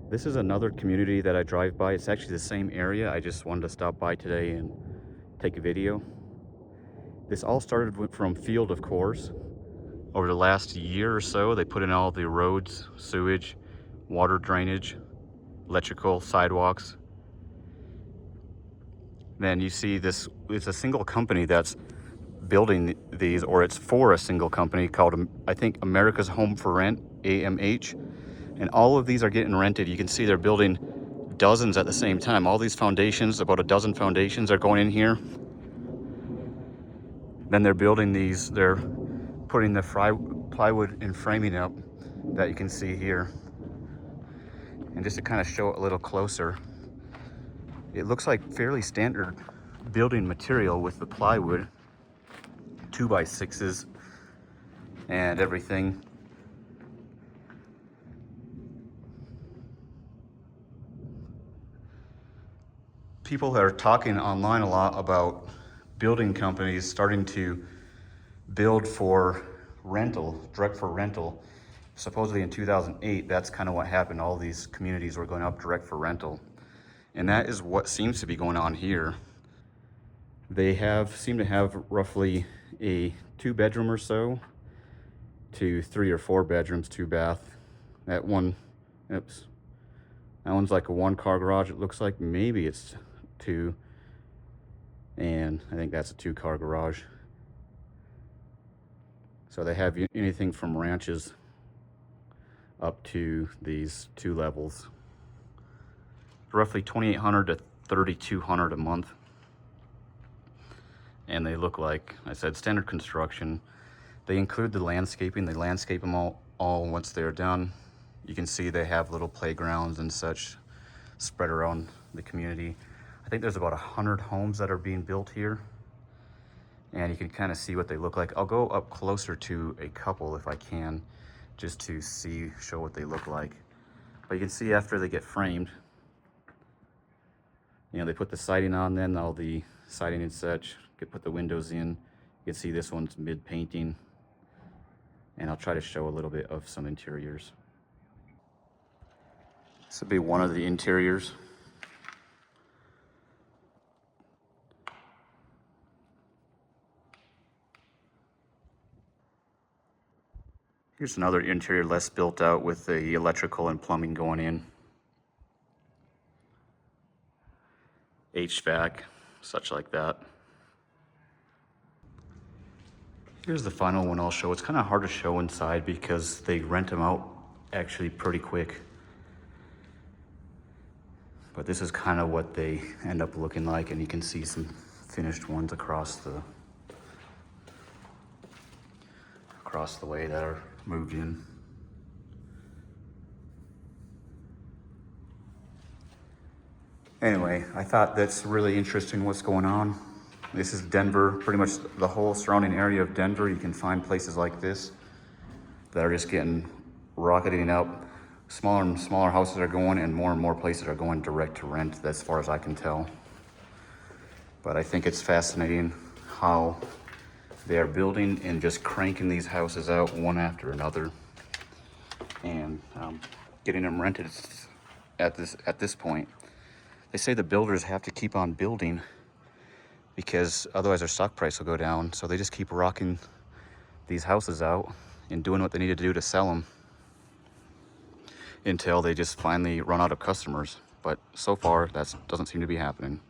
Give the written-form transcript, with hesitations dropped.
This is another community that I drive by. It's actually the same area. I just wanted to stop by today and take a video. This all started from Field, of course. Over the last year or so, they put in all the roads, sewage, water drainage, electrical, sidewalks. Then you see this, it's a single company that's building these, or it's for a single company called, I think, America's Home for Rent, AMH. And all of these are getting rented. You can see they're building dozens at the same time. All these foundations, about a dozen foundations are going in here. Then they're building these, they're putting the plywood and framing up that you can see here. And just to kind of show it a little closer, it looks like fairly standard building material with the plywood, 2x6s and everything. People are talking online a lot about building companies starting to build for rental, direct for rental. Supposedly in 2008, that's kind of what happened. All these communities were going up direct for rental. And that is what seems to be going on here. They seem to have roughly a 2-bedroom or so to 3 or 4 bedrooms, 2 bath. That one, oops. That one's like a 1-car garage. It looks like maybe it's 2. And I think that's a 2-car garage. So they have anything from ranches up to these 2 levels. Roughly $2,800 to $3,200 a month. And they look like, I said, standard construction. They include the landscaping. They landscape them all once they're done. You can see they have little playgrounds and such spread around the community. I think there's about 100 homes that are being built here. And you can kind of see what they look like. I'll go up closer to a couple if I can, just to show what they look like. But you can see after they get framed, you know, they put the siding on, then all the siding and such, put the windows in. You can see this one's mid-painting. And I'll try to show a little bit of some interiors. This would be one of the interiors. Here's another interior less built out with the electrical and plumbing going in. HVAC, such like that. Here's the final one I'll show. It's kind of hard to show inside because they rent them out actually pretty quick. But this is kind of what they end up looking like, and you can see some finished ones across the way that are moved in. Anyway, I thought that's really interesting what's going on. This is Denver, pretty much the whole surrounding area of Denver. You can find places like this that are just getting rocketing up. Smaller and smaller houses are going, and more places are going direct to rent, as far as I can tell. But I think it's fascinating how they are building and just cranking these houses out one after another, and getting them rented at this point. They say the builders have to keep on building because otherwise their stock price will go down. So they just keep rocking these houses out and doing what they need to do to sell them until they just finally run out of customers. But so far, that doesn't seem to be happening.